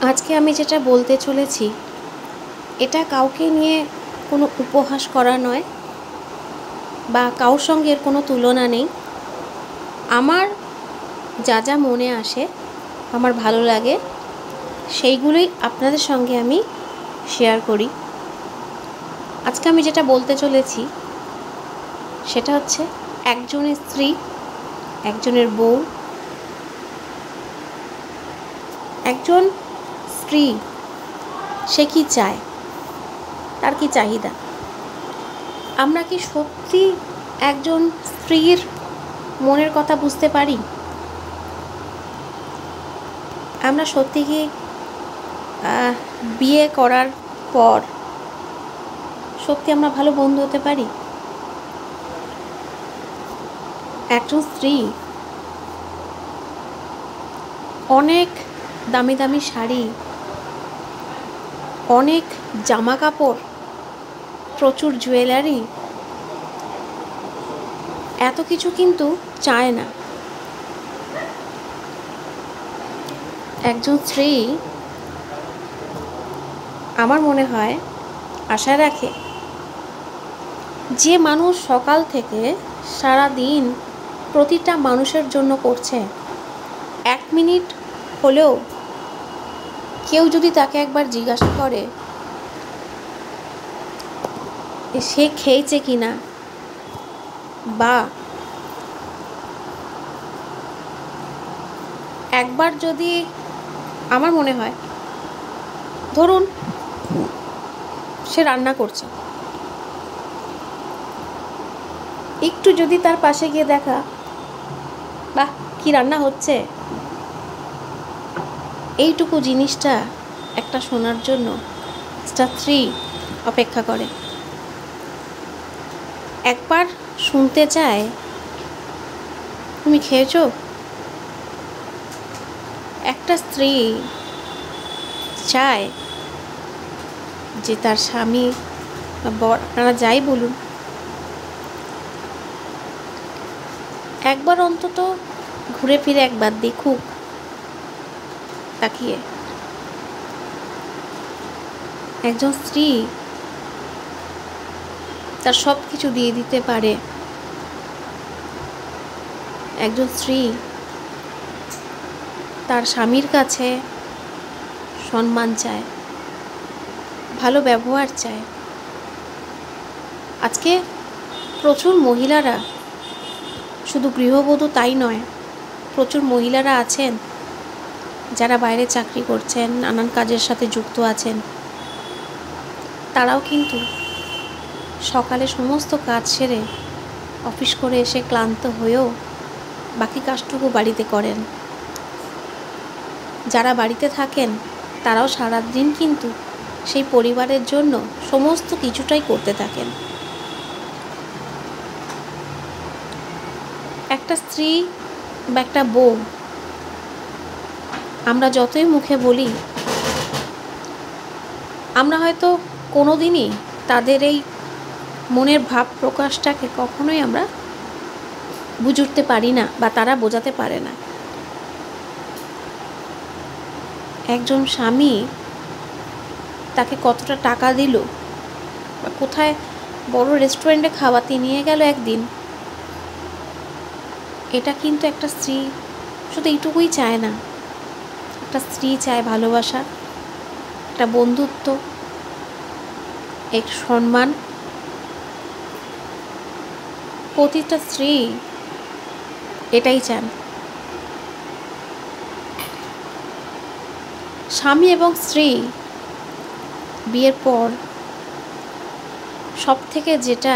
আজকে আমি যেটা বলতে চলেছি এটা কাউকে নিয়ে কোনো উপহাস করা নয় বা কারোর সঙ্গে এর কোনো তুলনা নেই। আমার যা যা মনে আসে, আমার ভালো লাগে, সেইগুলোই আপনাদের সঙ্গে আমি শেয়ার করি। আজকে আমি যেটা বলতে চলেছি সেটা হচ্ছে একজনের স্ত্রী, একজনের বউ। একজন স্ত্রী সে কি চায়, তার কি চাহিদা? আমরা কি সত্যি একজন স্ত্রীর মনের কথা বুঝতে পারি? আমরা সত্যি কি বিয়ে করার পর সত্যি আমরা ভালো বন্ধু হতে পারি? একজন স্ত্রী অনেক দামি দামি শাড়ি, অনেক জামা কাপড়, প্রচুর জুয়েলারি, এত কিছু কিন্তু চায় না। একজন স্ত্রী আমার মনে হয় আশা রাখে যে মানুষ সকাল থেকে সারা দিন প্রতিটা মানুষের জন্য করছে, 1 মিনিট হলেও কেউ যদি তাকে একবার জিজ্ঞাসা করে সে খেয়েছে কিনা, বা একবার যদি, আমার মনে হয় ধরুন সে রান্না করছে, একটু যদি তার পাশে গিয়ে দেখা, বাহ কি রান্না হচ্ছে, এইটুকু জিনিসটা একটা শোনার জন্য স্ত্রী অপেক্ষা করে। একবার শুনতে চায় তুমি খেয়েছো। একটা স্ত্রী চায় যে তার স্বামী বা বর, আপনারা যাই বলুন, একবার অন্তত ঘুরে ফিরে একবার দেখুক তাকিয়ে। একজন স্ত্রী তার সব কিছু দিয়ে দিতে পারে। একজন স্ত্রী তার স্বামীর কাছে সম্মান চায়, ভালো ব্যবহার চায়। আজকে প্রচুর মহিলারা, শুধু গৃহবধূ তাই নয়, প্রচুর মহিলারা আছেন যারা বাইরে চাকরি করছেন, নানান কাজের সাথে যুক্ত আছেন। তারাও কিন্তু সকালে সমস্ত কাজ সেরে অফিস করে এসে ক্লান্ত হয়েও বাকি কাজটুকু বাড়িতে করেন। যারা বাড়িতে থাকেন তারাও সারাদিন কিন্তু সেই পরিবারের জন্য সমস্ত কিছুটাই করতে থাকেন। একটা স্ত্রী বা একটা বউ, আমরা যতই মুখে বলি, আমরা হয়তো কোনো দিনই তাদের এই মনের ভাব প্রকাশটাকে কখনোই আমরা বুঝে উঠতে পারি না, বা তারা বোঝাতে পারে না। একজন স্বামী তাকে কতটা টাকা দিল, বা কোথায় বড় রেস্টুরেন্টে খাওয়াতে নিয়ে গেল একদিন, এটা কিন্তু একটা স্ত্রী শুধু এইটুকুই চায় না। একটা স্ত্রী চায় ভালোবাসা, একটা বন্ধুত্ব, এক সম্মান। প্রতিটা স্ত্রী এটাই চান। স্বামী এবং স্ত্রী বিয়ের পর সব থেকে যেটা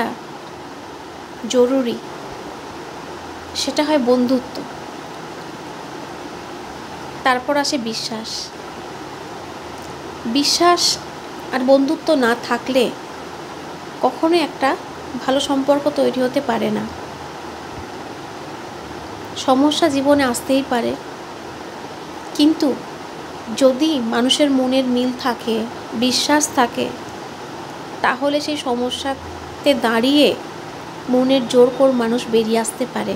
জরুরি সেটা হয় বন্ধুত্ব, তারপর আসে বিশ্বাস। বিশ্বাস আর বন্ধুত্ব না থাকলে কখনোই একটা ভালো সম্পর্ক তৈরি হতে পারে না। সমস্যা জীবনে আসতেই পারে, কিন্তু যদি মানুষের মনের মিল থাকে, বিশ্বাস থাকে, তাহলে সেই সমস্যাতে দাঁড়িয়ে মনের জোর করে মানুষ বেরিয়ে আসতে পারে।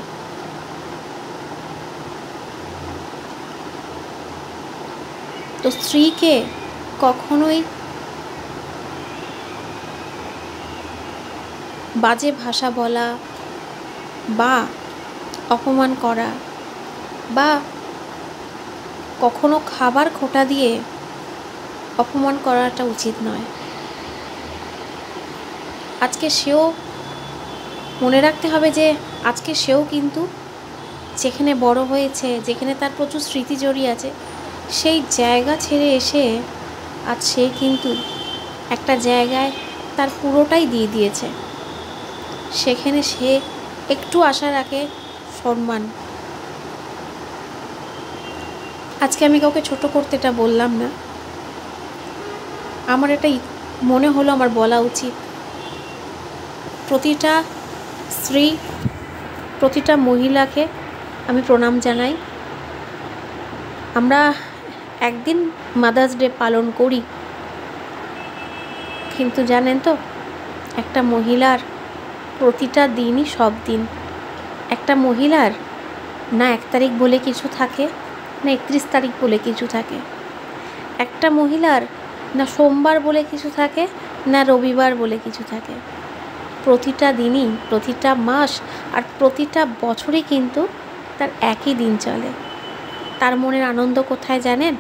তো স্ত্রীকে কখনোই বাজে ভাষা বলা বা অপমান করা বা কখনো খাবার খোঁটা দিয়ে অপমান করাটা উচিত নয়। আজকে সেও মনে রাখতে হবে যে আজকে সেও কিন্তু যেখানে বড় হয়েছে, যেখানে তার প্রচুর স্মৃতি জড়িয়ে আছে, সেই জায়গা ছেড়ে এসে আজ সে কিন্তু একটা জায়গায় তার পুরোটাই দিয়ে দিয়েছে। সেখানে সে একটু আশা রাখে সম্মান। আজকে আমি কাউকে ছোট করতে এটা বললাম না, আমার এটাই মনে হলো আমার বলা উচিত। প্রতিটা স্ত্রী, প্রতিটা মহিলাকে আমি প্রণাম জানাই। আমরা একদিন মাদার্স ডে পালন করি, কিন্তু জানেন তো একটা মহিলার প্রতিটা দিনই সব দিন। একটা মহিলার না 1 তারিখ বলে কিছু থাকে, না 31 তারিখ বলে কিছু থাকে। একটা মহিলার না সোমবার বলে কিছু থাকে, না রবিবার বলে কিছু থাকে। প্রতিটা দিনই, প্রতিটা মাস আর প্রতিটা বছরই কিন্তু তার একই দিন চলে। তার মনের আনন্দ কোথায় জানেন?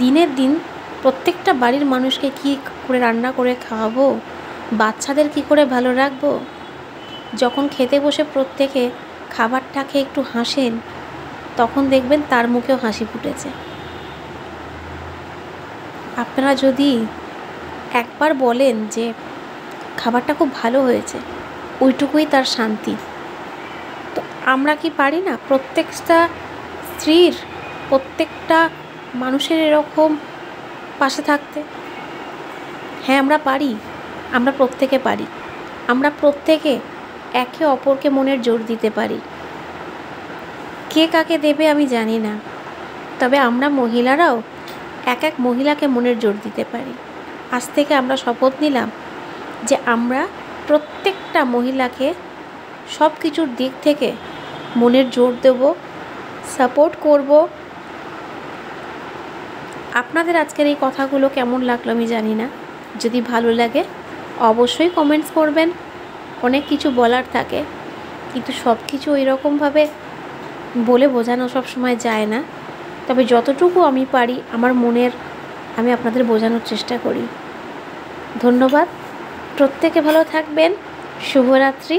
দিনের দিন প্রত্যেকটা বাড়ির মানুষকে কী করে রান্না করে খাওয়াবো, বাচ্চাদের কী করে ভালো রাখবো। যখন খেতে বসে প্রত্যেকে খাবারটা খেয়ে একটু হাসেন, তখন দেখবেন তার মুখেও হাসি ফুটেছে। আপনারা যদি একবার বলেন যে খাবারটা খুব ভালো হয়েছে, ওইটুকুই তার শান্তি। তো আমরা কি পারি না প্রত্যেকটা স্ত্রীর, প্রত্যেকটা মানুষের এরকম পাশে থাকতে? হ্যাঁ, আমরা পারি, আমরা প্রত্যেকে পারি। আমরা প্রত্যেকে একে অপরকে মনের জোর দিতে পারি। কে কাকে দেবে আমি জানি না, তবে আমরা মহিলারাও এক এক মহিলাকে মনের জোর দিতে পারি। আজ থেকে আমরা শপথ নিলাম যে আমরা প্রত্যেকটা মহিলাকে সব কিছুর দিক থেকে মনের জোর দেব, সাপোর্ট করব। আপনাদের আজকের এই কথাগুলো কেমন লাগলো আমি জানি না। যদি ভালো লাগে অবশ্যই কমেন্টস করবেন। অনেক কিছু বলার থাকে, কিন্তু সব কিছু ওইরকমভাবে বলে বোঝানো সব সময় যায় না। তবে যতটুকু আমি পারি আমার মনের, আমি আপনাদের বোঝানোর চেষ্টা করি। ধন্যবাদ। প্রত্যেকে ভালো থাকবেন। শুভরাত্রি।